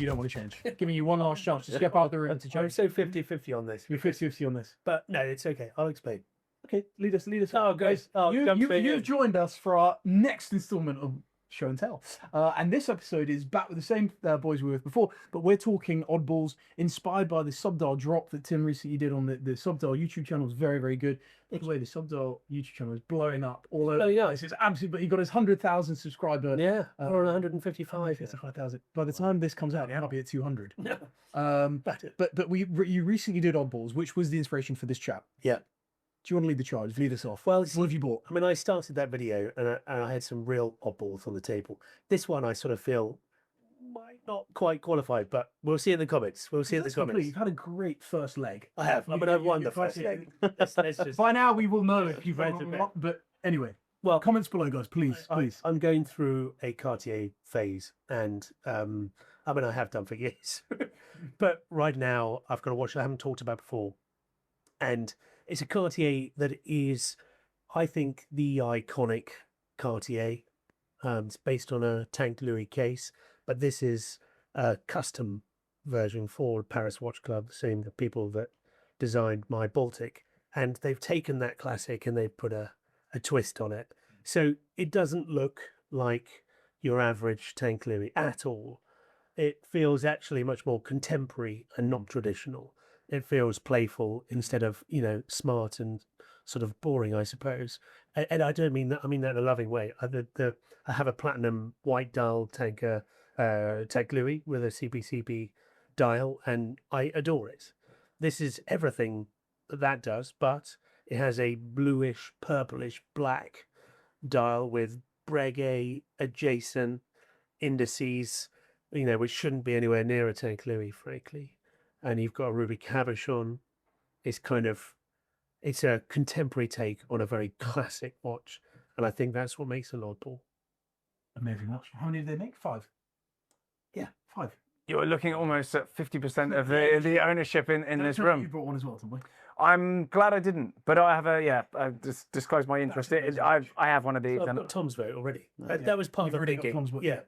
you don't want to change. Giving you one last chance to step out of the room to I'm change. so 50-50 on this. You're 50-50 on this. But no, it's okay. I'll explain. Okay, lead us. Oh, guys, You've joined us for our next instalment of Show and Tell. And this episode is back with the same boys we were with before, but we're talking oddballs inspired by the Subdial drop that Tim recently did on the Subdial YouTube channel. Is very, very good. By the way, the Subdial YouTube channel is blowing up all over. It's absolutely, but he got his 100,000 subscriber. Yeah, we're on 155. It's 100,000. By the time this comes out, it might be at 200. No. But you recently did oddballs, which was the inspiration for this chat. Yeah. Do you want to lead the charge? Lead us off. Well, what have you bought? I mean, I started that video and I had some real oddballs on the table. This one I sort of feel might not quite qualify, but we'll see in the comments. We'll see in the comments. You've had a great first leg. I have. I mean, I've won the first leg. Let's just... By now, we will know if you've won or not. But anyway, well, comments below, guys, please. I'm going through a Cartier phase, and I mean, I have done for years. But right now, I've got a watch I haven't talked about before. And it's a Cartier that is, I think, the iconic Cartier. It's based on a Tank Louis case, but this is a custom version for Paris Watch Club, the same people that designed my Baltic. And they've taken that classic and they've put a twist on it. So it doesn't look like your average Tank Louis at all. It feels actually much more contemporary and not traditional. It feels playful instead of, smart and sort of boring, I suppose. And I don't mean that. I mean that in a loving way. I have a platinum white dial Tank Louis with a CPCP dial, and I adore it. This is everything that does, but it has a bluish, purplish, black dial with Breguet adjacent indices, which shouldn't be anywhere near a Tank Louis, frankly. And you've got a ruby cabochon. It's a contemporary take on a very classic watch, and I think that's what makes it oddball. Amazing watch. How many did they make? 5. Yeah, 5. You're looking almost at 50% of the ownership in this room. You brought one as well, Tom. I'm glad I didn't, but I have I just disclosed my interest. I have one of these. So I've got Tom's vote already. That was part of the thinking. Yeah.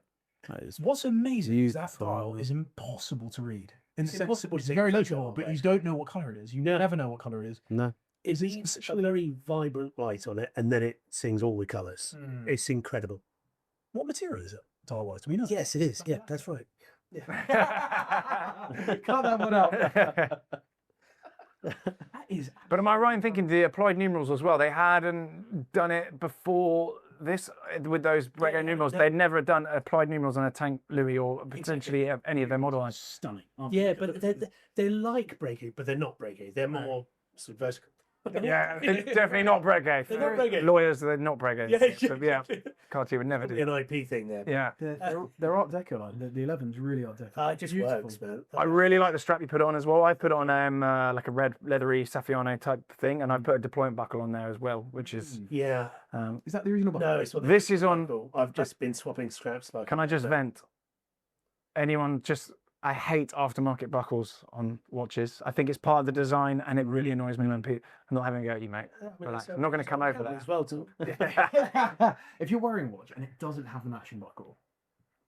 What's amazing is that dial is impossible to read. It's very legible, but you don't know what colour it is. You never know what colour it is. No. It's a very vibrant light on it, and then it sings all the colours. It's incredible. What material is it, dial-wise? Do we know? Yes, it is. Yeah, that's right. Yeah. Cut that one out. That is. But am I right in thinking the applied numerals as well? They hadn't done it before this with those Breguet numerals. They'd never done applied numerals on a Tank Louis or potentially any of their model lines. Stunning. Yeah, but they're like Breguet, but they're not Breguet. They're more sort of vertical. Yeah, it's definitely not Breguet. They're not Breguet. Lawyers, they're not Breguet. Yeah. Cartier would never do an IP thing there. Yeah. They're Art Deco, like the 11's really Art Deco. It just works, man. I really like the strap you put on as well. I put on like a red leathery Saffiano type thing, and I put a deployment buckle on there as well, which is yeah. Is that the original buckle? No, it's what this is on. I've just been swapping straps. Can I just vent? I hate aftermarket buckles on watches. I think it's part of the design, and it really annoys me when people. I'm not having a go at you, mate. Relax. I'm not going to come over that as well. Too. If you're wearing a watch and it doesn't have the matching buckle,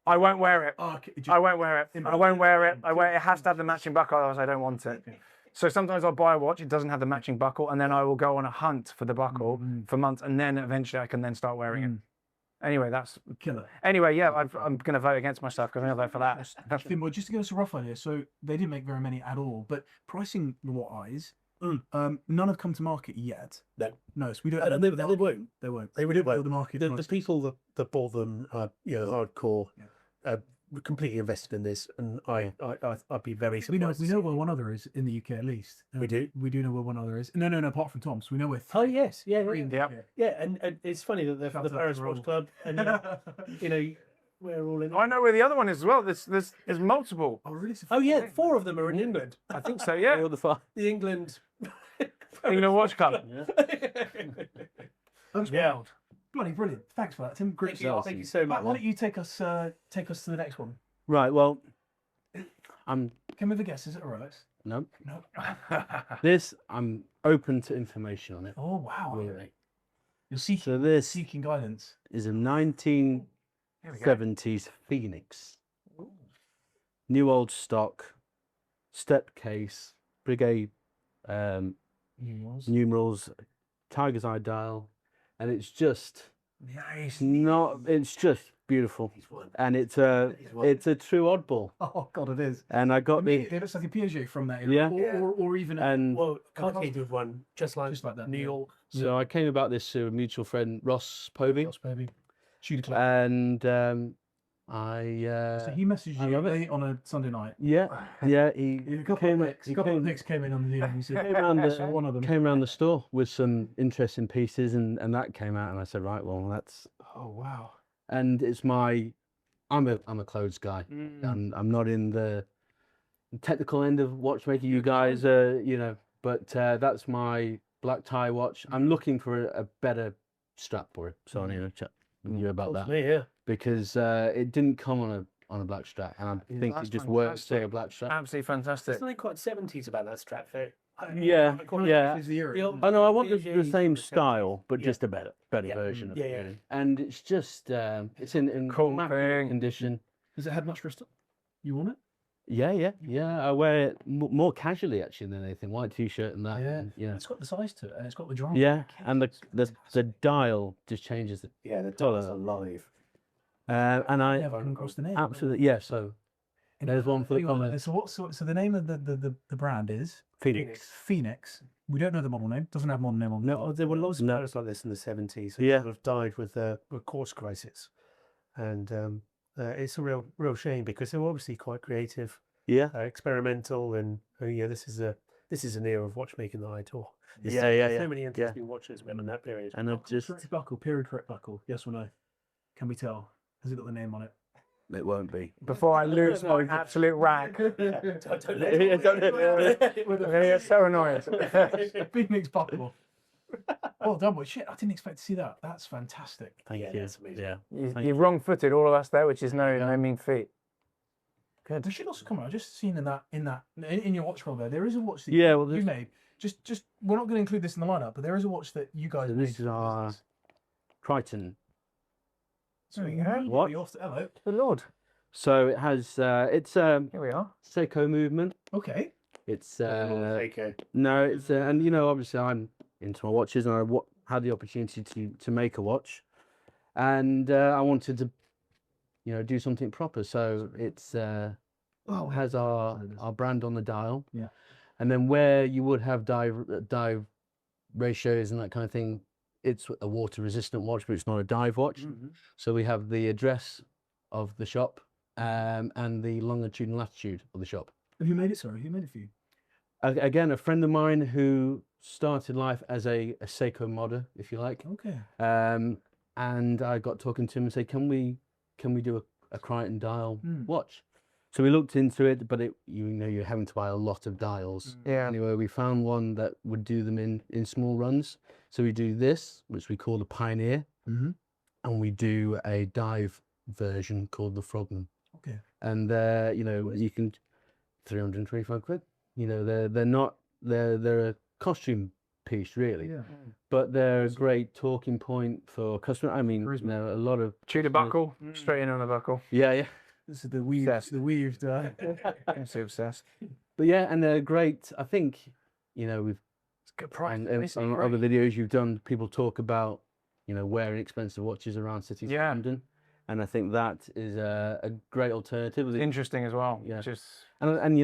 I won't wear it. I won't wear it. I won't wear it. It has to have the matching buckle, otherwise I don't want it. Okay. So sometimes I'll buy a watch, it doesn't have the matching buckle, and then I will go on a hunt for the buckle for months, and then eventually I can then start wearing it. Anyway, that's killer. Anyway, yeah, I'm going to vote against my stuff because I'm going to vote for that. Well, just to give us a rough idea, so they didn't make very many at all, but pricing wise, none have come to market yet. No, so we don't. They won't. They won't. They really won't. The market. The people that bought them are hardcore. Completely invested in this, and I'd be very surprised. We know where one other is in the UK at least. We do know where one other is. No, apart from Tom's, we know where. Oh yes, yeah, and it's funny that the Paris Watch Club, and we're all in. I know where the other one is as well. There's multiple. Oh really? Oh yeah, 4 of them are in England. I think so. Yeah, the England Watch Club. Yeah. Bloody brilliant! Thanks for that, Tim. Great. Thank you so much. Why don't you take us to the next one? Right. Well, Can we have a guess? Is it a Rolex? No. No. This I'm open to information on it. Oh wow! Really. You're seeking. So this seeking guidance is a 1970s Phoenix. new old stock, step case, Piguet numerals, tiger's eye dial, and it's just it's just beautiful, and it's a true oddball. Oh God, it is. And I got It looks like a Piaget from that era, Yeah. or even and Well, Cartier did one just like that. New York. so I came about this through a mutual friend, Ross Povey, baby. Shoot a clip. and So I he messaged I you love it. late on a Sunday night. he A couple of nicks came in on the DM. He said, one of them came around the store with some interesting pieces, and that came out, and I said, right, well, that's Oh wow. and it's I'm a clothes guy. I'm not in the technical end of watchmaking. You guys but that's my black tie watch. I'm looking for a better strap for it, so I need to chat with you about that. Me, yeah. Because it didn't come on a black strap, and I think that's it just works fantastic. say a black strap. Absolutely fantastic. There's something quite 70s about that strap fit. Yeah. Is the era. I know I want the Piaget same from the style, but 70s. just a better version of it. Yeah. Really. And it's just it's in Cool immaculate thing. condition. Does it have much wrist? You want it? Yeah. I wear it more casually actually than anything. White t-shirt and that. Yeah. And, yeah. It's got the size to it, and it's got the drum. Yeah, and the dial just changes it. Yeah, the dollars alive. And I Never come across the name. absolutely yeah. So there's one for the comment. So the name of the brand is Phoenix. Phoenix. We don't know the model name. Doesn't have model name on it. No, there were loads of models like this in the 70s. Yeah. Sort of died with the course crisis, and it's a real shame because they were obviously quite creative, experimental, and this is an era of watchmaking that I adore. There's so many interesting watches from that period. And I've just Correct buckle, period correct buckle. Yes or no? Can we tell? Has it got the name on it? it won't be. Before I lose my absolute rag. I'm Don't gonna get so annoyed. Phoenix buckle. Well done, boy. Shit, I didn't expect to see that. That's fantastic. Thank you. that's amazing. Yeah. You're wrong-footed, all of us there, which is no mean feat. Good. There should also come on. I've just seen in your watch roll there is a watch that Yeah, well, you made. Just we're not going to include this in the lineup, but there is a watch that you guys So made. this is our Crichton. There we go. What? Hello. Good Lord. So it has it's Here we are. Seiko movement. Okay. It's Okay. no, it's and obviously I'm into my watches, and I had the opportunity to make a watch, and I wanted to do something proper. So it's has our brand on the dial. Yeah. And then where you would have dive ratios and that kind of thing, it's a water resistant watch, but it's not a dive watch. Mm-hmm. So we have the address of the shop and the longitude and latitude of the shop. Who made it? Sorry, who made it for you? Again, a friend of mine who started life as a Seiko modder, if you like. Okay. And I got talking to him and said, can we do a Crichton dial Hmm. watch? So we looked into it, but you're having to buy a lot of dials. Yeah. Anyway, we found one that would do them in small runs. So we do this, which we call the Pioneer, Mm-hmm. and we do a dive version called the Frogman. Okay. And you can 325 quid. They're a costume piece really, Yeah. but they're a great talking point for customer. I mean, Charisma. a lot of Tudor buckle, straight in on the buckle. yeah. This is the weaved. Obsessed. The weaved. I'm so obsessed. But yeah, and they're great. I think we've It's good price. and Basically, on great. other videos you've done, people talk about wearing expensive watches around cities Yeah. of London, and I think that is a great alternative. Interesting as well. Yeah. Just And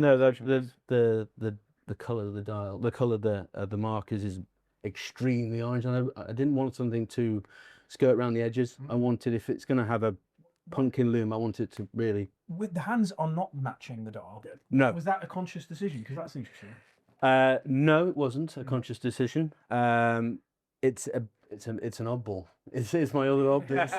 the color of the dial, the color of the markers is extremely orange. And I didn't want something to skirt around the edges. I wanted, if it's going to have a pumpkin loom, I want it to really. With the hands are not matching the dial. No, Was that a conscious decision? Because that's interesting. no, it wasn't a conscious decision. It's an oddball. It's my other oddball.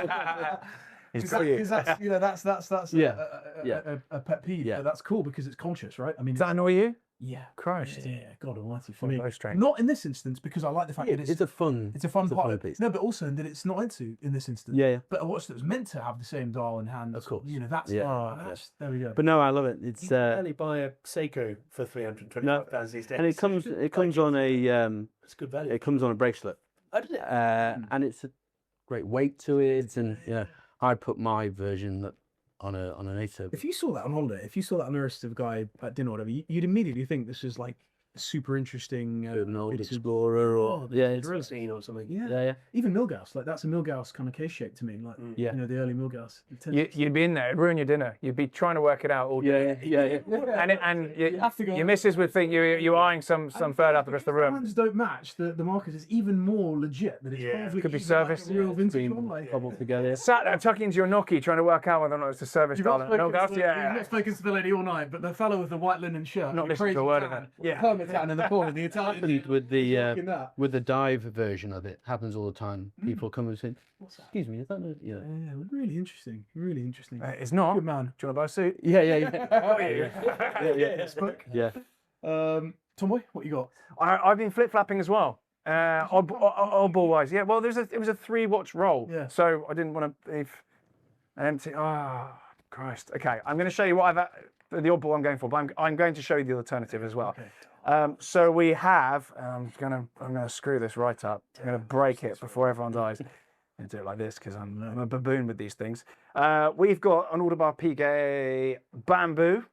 Because that's Yeah. a pet peeve. Yeah. But that's cool because it's conscious, right? I mean, does that annoy you? yeah. Christ. Yeah. God Almighty, for Well, me. very strange. Not in this instance because I like the fact that It's a fun. it's a fun part. piece. No, but also that it's not into in this instance. Yeah. But a watch that was meant to have the same dial in hand. Of course. That's Yeah. that's there we go. But no, I love it. It's You can only buy a Seiko for £325 these days. and it comes on a It's good value. it comes on a bracelet. Oh, did it? And it's a great weight to it, and I put my version on an A-turbo. If you saw that on holiday, if you saw that on the rest of a guy at dinner or whatever, you'd immediately think this is like a super interesting An old vintage- Explorer or yeah, it's drill. Scene or something. Yeah. yeah. Even Milgauss, like that's a Milgauss kind of case shape to me, like Yeah. you know the early Milgauss. It tends- You'd be in there, it'd ruin your dinner. You'd be trying to work it out all day. Yeah. And You have to go- your missus would think you're eyeing some third up across the room. Hands don't match. The markers is even more legit that it's probably Could be even like serviced. a real vintage Been one. Like, cobbled together. Sat there tucking into your Nokia trying to work out whether or not it's a service you've dial. not, No, spoken that's to the, you've yeah. not spoken to the lady all night, but the fellow with the white linen shirt, Not the listening to a crazy word of tan, it. Yeah. permit tan in the corner, the Italian. Happened with the that. dive version of it happens all the time. People come and say, What's that? "Excuse me, is that a, yeah, Yeah, really interesting. Really interesting. It's not. Good man. Do you want to buy a suit? yeah." Bespoke. Yeah. Tomboy, what you got? I've been flip flapping as well. Oddball wise, yeah. Well, it was a 3-watch roll, Yeah. so I didn't want to leave an empty. Oh Christ. Okay, I'm going to show you what the oddball I'm going for, but I'm going to show you the alternative as well. Okay. So we have. I'm gonna screw this right up. I'm gonna break it before everyone's eyes. And do it like this because I'm a baboon with these things. We've got an Audemars Piguet Bamboo,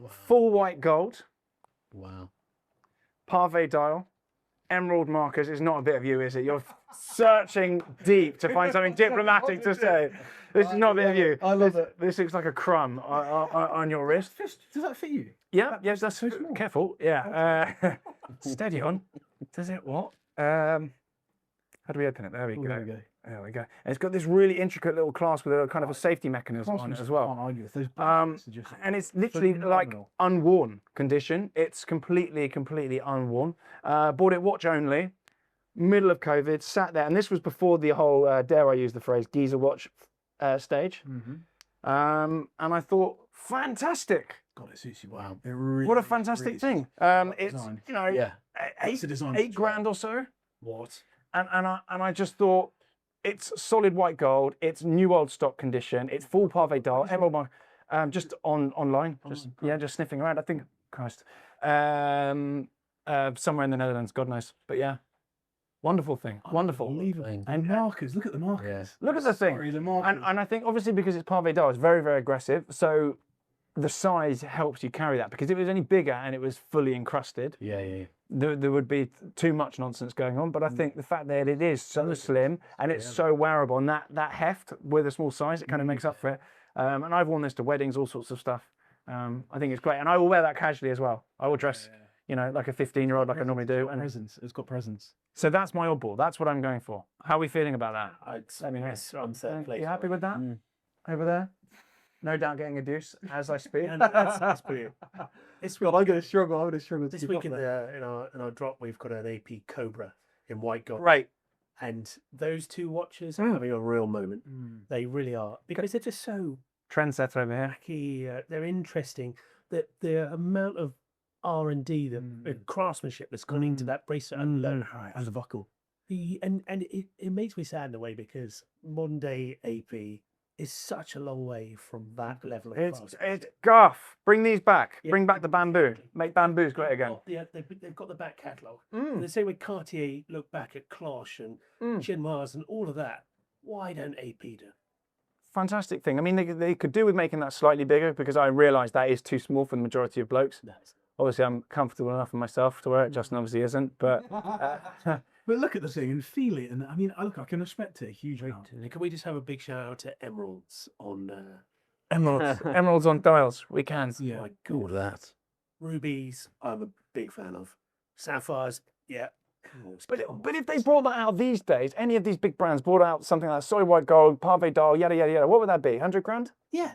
full white gold, Wow. Pave dial, emerald markers. It's not a bit of you, is it? You're searching deep to find something diplomatic to say. This is not a bit of you. I love it. This looks like a crumb on your wrist. Does that fit you? Yeah, yes, that's so small. Careful, yeah. Steady on. Does it what? How do we open it? There we go. There we go. There we go. And it's got this really intricate little clasp with a kind of a safety mechanism on it as well. Can't argue with those. It's just And it's literally like phenomenal. unworn condition. It's completely unworn. Bought it watch only. Middle of COVID, sat there, and this was before the whole, dare I use the phrase, geezer watch stage. And I thought, fantastic. God, it suits you. Wow. What a fantastic thing. It's, design. you know, Yeah. It's a design. eight grand or so. What? And I just thought, it's solid white gold, it's new old stock condition, it's full Pave dial, emerald mark, just online, just sniffing around. I think, Christ, somewhere in the Netherlands, God knows. But yeah, wonderful thing, wonderful. Unbelievable. Thing. And markers, look at the markers. Yeah. Look at the thing. Sorry, the markers. And I think obviously because it's Pave dial, it's very, very aggressive. So the size helps you carry that, because if it was any bigger and it was fully encrusted, Yeah. there would be too much nonsense going on. But I think the fact that it is so slim and it's so wearable, and that heft with a small size, it kind of makes up for it. And I've worn this to weddings, all sorts of stuff. I think it's great, and I will wear that casually as well. I will dress, you know, like a 15-year-old, like I normally do. And Presence. It's got presence. so that's my oddball. That's what I'm going for. How are we feeling about that? I'd yes, on third place. You happy with that? Over there? No doubt getting a deuce as I speak. And that's brilliant. It's real. I'm going to struggle. I'm going to struggle. This week in our drop, we've got an AP Cobra in white gold. Great. And those two watches are having a real moment. They really are, because they're just so Trendsetter over here. wacky. They're interesting. The amount of R&D, the craftsmanship that's gone into that bracelet alone. And the buckle. And it makes me sad in a way, because modern day AP is such a long way from that level of craftsmanship. It's Garth. Bring these back. Yeah. Bring back the bamboo. Make bamboos great again. Yeah, they've got the back catalogue. They say when Cartier look back at Cloche and Chinoise and all of that, why don't AP do? Fantastic thing. I mean, they could do with making that slightly bigger, because I realise that is too small for the majority of blokes. Obviously, I'm comfortable enough with myself to wear it. Justin obviously isn't, but But look at the thing and feel it. And I mean, I can respect it a huge amount. Can we just have a big shout out to Emeralds on emeralds on dials. We can. Yeah. my All God, that. rubies? I'm a big fan of sapphires. Yeah, But if they brought that out these days, any of these big brands brought out something like solid white gold, Pave dial, yada yada yada, what would that be? 100 grand? yeah,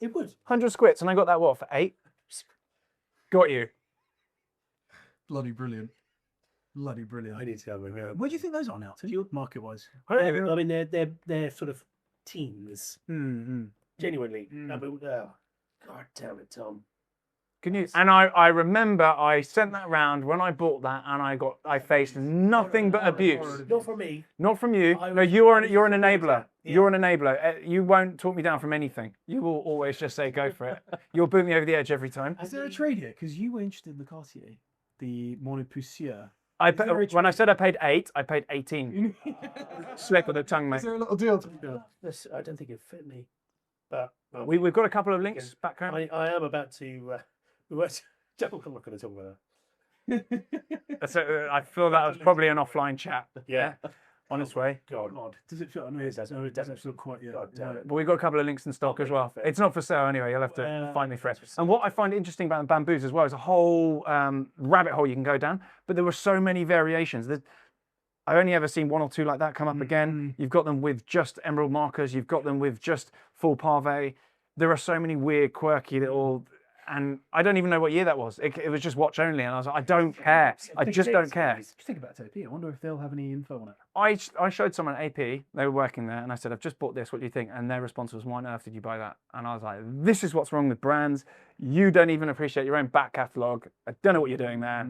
it would. 100 squits, and I got that what for 8? Got you. Bloody brilliant. Bloody brilliant. I need to have a go. Where do you think those are now? Market wise. I mean, they're sort of teens. Genuinely. Mm. God damn it, Tom. Can you? And I remember I sent that round when I bought that, and I faced nothing but abuse. Not from me. Not from you. I No, was- you're an enabler. Yeah. You're an enabler. You won't talk me down from anything. You will always just say go for it. You'll boot me over the edge every time. Is there a trade here? Because you were interested in the Cartier, the Monsiuer. When I said I paid 8, I paid 18. Slip of the tongue, mate. Is there a little deal to be done? I don't think it fit me. But We've got a couple of links back home. I am about to. I'm not going to talk about I feel that was probably an offline chat. that. Yeah. On its way. God. Does it feel? No, It doesn't. no, It it doesn't doesn't. feel quite yet. God damn No. it. But we've got a couple of links in stock as well. It's not for sale anyway. You'll have to find me for it. And what I find interesting about the bamboos as well is a whole rabbit hole you can go down. But there were so many variations. I only ever seen one or two like that come up again. You've got them with just emerald markers. You've got them with just full pave. There are so many weird, quirky little. And I don't even know what year that was. It was just watch only, and I was like, I don't care. I just don't care. Just think about AP. I wonder if they'll have any info on it. I showed someone AP. They were working there, and I said, I've just bought this. What do you think? And their response was, why on earth did you buy that? And I was like, this is what's wrong with brands. You don't even appreciate your own back catalogue. I don't know what you're doing there.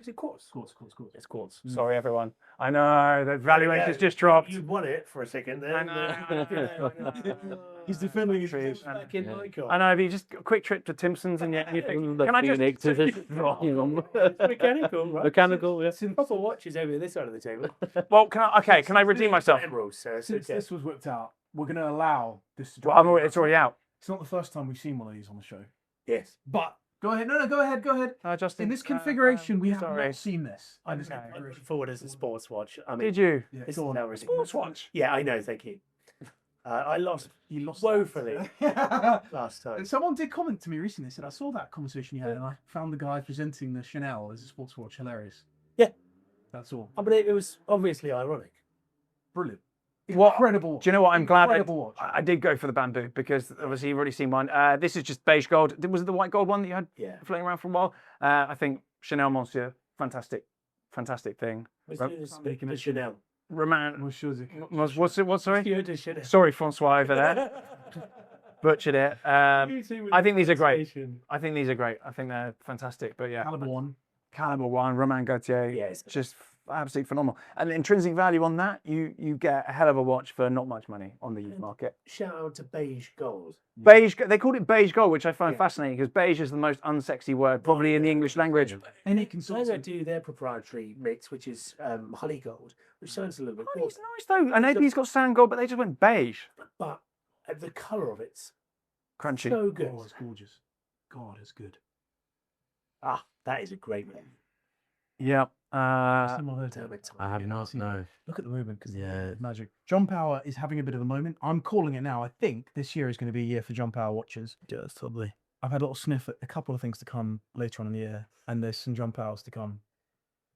Is it quartz? Quartz. It's quartz. Sorry, everyone. I know the valuation's just dropped. You won it for a second there. I know. He's defending his Trees. Back in Nikon. I know, but you just a quick trip to Timpson's and you think, can I just... Mechanical, right? Mechanical, yeah. Proper watches over this side of the table. Well, can I redeem myself? Emeralds, so it's Since okay. this was whipped out, we're going to allow this to Well, drop. it's already out. It's not the first time we've seen one of these on the show. Yes. But go ahead. No, go ahead. Justin. In this configuration, we have sorry. not seen this. I just put forward as a sports watch. I mean, Did you? Yeah, this go is on. how ridiculous. Sports watch. Yeah, I know. Thank you. I lost You lost woefully that. last time. And someone did comment to me recently. Said I saw that conversation you had, and I found the guy presenting the Chanel as a sports watch hilarious. Yeah. That's all. But it was obviously ironic. Brilliant. What- Incredible. Do you know what? I'm glad Incredible watch. I did go for the bamboo because obviously you've already seen one. This is just beige gold. Was it the white gold one that you had Yeah. floating around for a while? I think Chanel Monsiuer, fantastic thing. Let's do this bit of Chanel. Roman, what's it? What? Sorry, Pure de Chanel. sorry, Francois over there, butchered it. I think these are great. I think they're fantastic. But yeah, Caliber one, Roman Gautier. Yes. Just absolutely phenomenal. And the intrinsic value on that, you get a hell of a watch for not much money on the used market. Shout out to beige gold. Beige, they called it beige gold, which I find fascinating because beige is the most unsexy word probably in the English language. Any They consultant. do their proprietary mix, which is honey gold, which sounds a little bit Oh, cool. it's nice though. And AP's got sand gold, but they just went beige. But the colour of it's Crunchy. so good. Oh, it's gorgeous. God, it's good. Ah, that is a great one. Yep. Damn it. I have not, no. Look at the movement because Yeah. magic. John Power is having a bit of a moment. I'm calling it now. I think this year is going to be a year for John Power watches. Yes, probably. I've had a little sniff at a couple of things to come later on in the year, and there's some John Powers to come.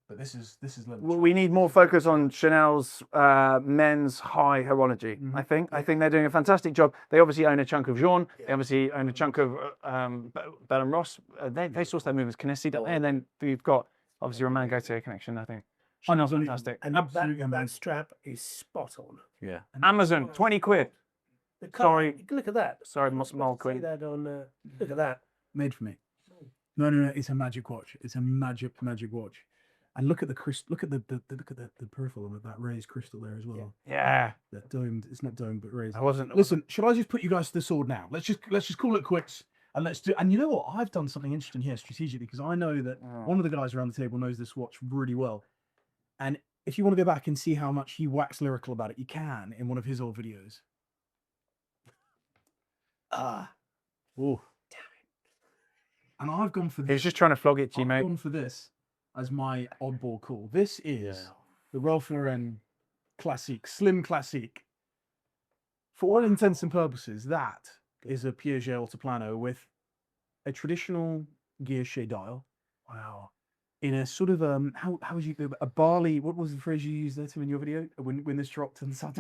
But this is Well, we need more focus on Chanel's men's high horology. I think they're doing a fantastic job. They obviously own a chunk of Jean. They obviously own a chunk of Bell and Ross. They source their movements Kinesi, don't they? And then we've got obviously Roman Gautier connection. I think Chanel's fantastic. And that strap is spot on. Yeah. Amazon, 20 quid. The colour, Sorry. look at that. Sorry, I'm not supposed to Mulqueen. see that on. Look at that. made for me. No, it's a magic watch. It's a magic watch. And look at the look at the peripheral of that raised crystal there as well. Yeah. That domed. It's not domed, but raised. I wasn't. Listen, should I just put you guys to the sword now? Let's just call it quits. And let's do. And you know what? I've done something interesting here strategically because I know that one of the guys around the table knows this watch really well. And if you want to go back and see how much he waxed lyrical about it, you can in one of his old videos. Ah, Oh, damn it! And I've gone for this. He's just trying to flog it to you, I've mate. gone for this as my oddball call. This is the Ralph Lauren Classique, Slim Classique. For all intents and purposes, that is a Piaget Altiplano with a traditional Guilloche dial. Wow. In a sort of how would you a barley? What was the phrase you used there, Tim, in your video when this dropped and sat?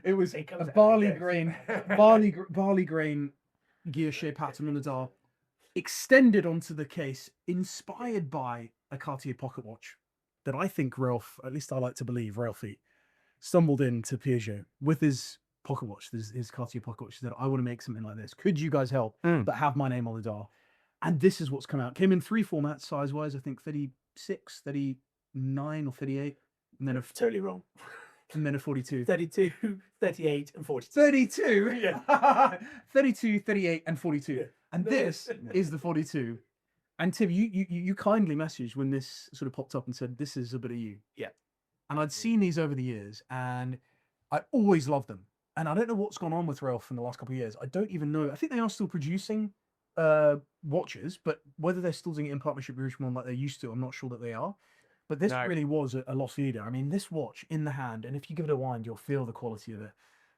It was It comes a out, barley yes. grain, barley grain Guilloche pattern on the dial, extended onto the case, inspired by a Cartier pocket watch that I think Ralph, at least I like to believe, Ralphie, stumbled into Piaget with his pocket watch, his Cartier pocket watch. He said, I want to make something like this. Could you guys help? But have my name on the dial. And this is what's come out. Came in 3 formats, size-wise, I think 36, 39 or 38. And then totally wrong. and then a 42. 32, 38, and 42. 32? Yeah. 32, 38, and 42. Yeah. And this is the 42. And Tim, you kindly messaged when this sort of popped up and said, this is a bit of you. Yeah. And I'd seen these over the years, and I always loved them. And I don't know what's gone on with Ralph in the last couple of years. I don't even know. I think they are still producing watches, but whether they're still doing it in partnership with Richemont like they used to, I'm not sure that they are. But this really was a lost leader. I mean, this watch in the hand, and if you give it a wind, you'll feel the quality of it.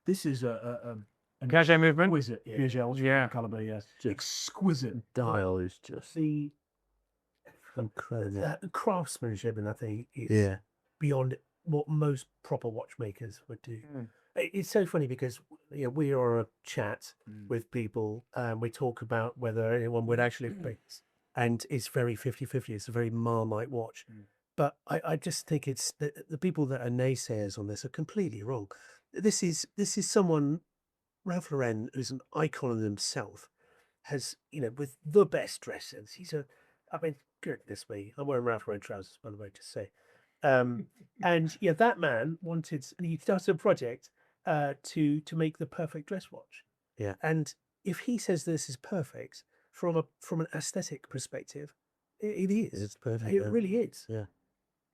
This is a Piaget movement. exquisite Piaget caliber, yes. Exquisite. Dial is just incredible. The craftsmanship, and I think is beyond what most proper watchmakers would do. It's so funny because we are a chat with people and we talk about whether anyone would actually pick this. And it's very 50-50. It's a very Marmite watch. But I just think it's the people that are naysayers on this are completely wrong. This is someone, Ralph Lauren, who's an icon in himself, has, with the best dress sense. Goodness me, I'm wearing Ralph Lauren trousers, by the way, to say. And that man wanted, and he does a project to make the perfect dress watch. Yeah. And if he says this is perfect from an aesthetic perspective, it is. It's perfect. It really is. Yeah.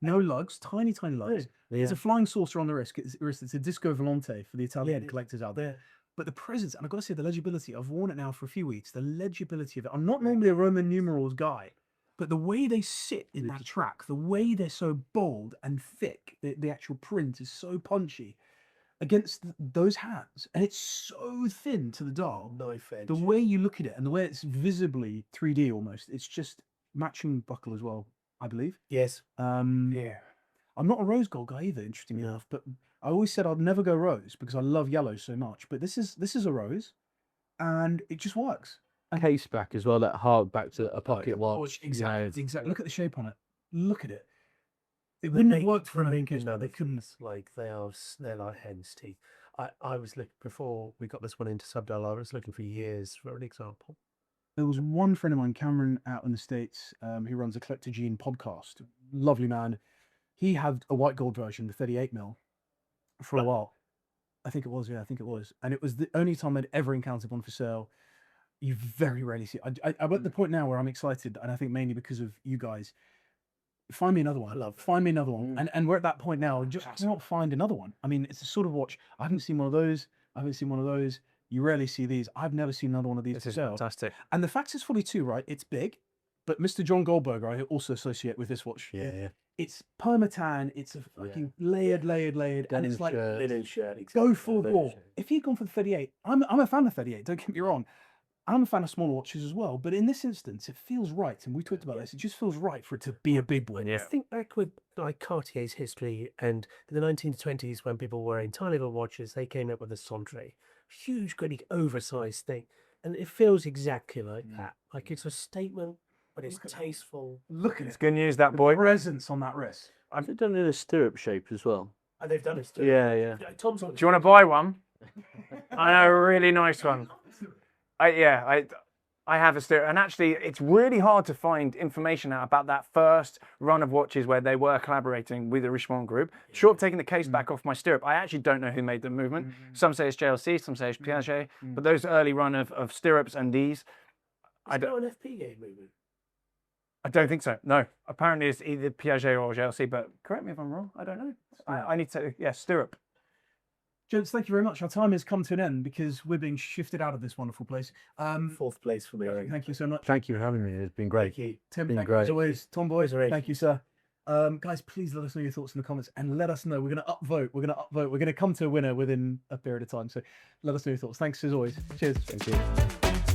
No lugs, tiny lugs. Yeah. There's a flying saucer on the wrist. It's a Disco Volante for the Italian collectors out there. But the presence, and I've got to say the legibility, I've worn it now for a few weeks, the legibility of it. I'm not normally a Roman numerals guy, but the way they sit in that track, the way they're so bold and thick, the actual print is so punchy against those hands. And it's so thin to the dial. Knife edge. The way you look at it and the way it's visibly 3D almost, it's just matching buckle as well, I believe. Yes. Yeah. I'm not a rose gold guy either, interestingly enough, but I always said I'd never go rose because I love yellow so much. But this is a rose, and it just works. Case back as well, that hard back to a pocket watch. Exactly. Look at the shape on it. Look at it. It When wouldn't they have worked for an they couldn't, they're like hen's teeth. I was looking, before we got this one into Subdial, I was looking for years for an example. There was one friend of mine, Cameron, out in the States, who runs a Collector Gene podcast. Lovely man. He had a white gold version, the 38mm, for a while. I think it was. And it was the only time I'd ever encountered one for sale. You very rarely see it. I'm at the point now where I'm excited, and I think mainly because of you guys. Find me another one. Find me another one. And we're at that point now, just cannot find another one. I mean, it's a sort of watch. I haven't seen one of those. You rarely see these. I've never seen another one of these. This is fantastic. And the fact is 42, right? It's big, but Mr. John Goldberger, I also associate with this watch. Yeah. It's permatan. It's a fucking layered, and it's like Linen shirt. go full bore. If he'd gone for the 38, I'm a fan of 38. Don't get me wrong. I'm a fan of smaller watches as well, but in this instance, it feels right. And we talked about this. It just feels right for it to be a big one. I think back with like Cartier's history, and in the 1920s, when people were wearing tiny little watches, they came up with a Centre, huge, great, oversized thing, and it feels exactly like that. Like it's a statement, but it's tasteful. Look at It's good news, that boy. presence on that wrist. I've done it in a stirrup shape as well. And they've done it too. Yeah. Tom's Do you want to buy one? I know, a really nice one. I have a stirrup, and actually it's really hard to find information out about that first run of watches where they were collaborating with the Richemont group. Short of taking the case back off my stirrup, I actually don't know who made the movement. Some say it's JLC, some say it's Piaget, but those early run of stirrups and these, I don't an FPGA movement. I don't think so. No, apparently it's either Piaget or JLC, but correct me if I'm wrong. I don't know. I need to, stirrup. Gents, thank you very much. Our time has come to an end because we're being shifted out of this wonderful place. Fourth place for me, I think. Thank you so much. Thank you for having me. It's been great. Thank you. Tim, Been thank you great. as always. Tom Boys, Pleasure. thank you, sir. Guys, please let us know your thoughts in the comments and let us know. We're going to upvote. We're going to come to a winner within a period of time. So let us know your thoughts. Thanks as always. Cheers. Thank you.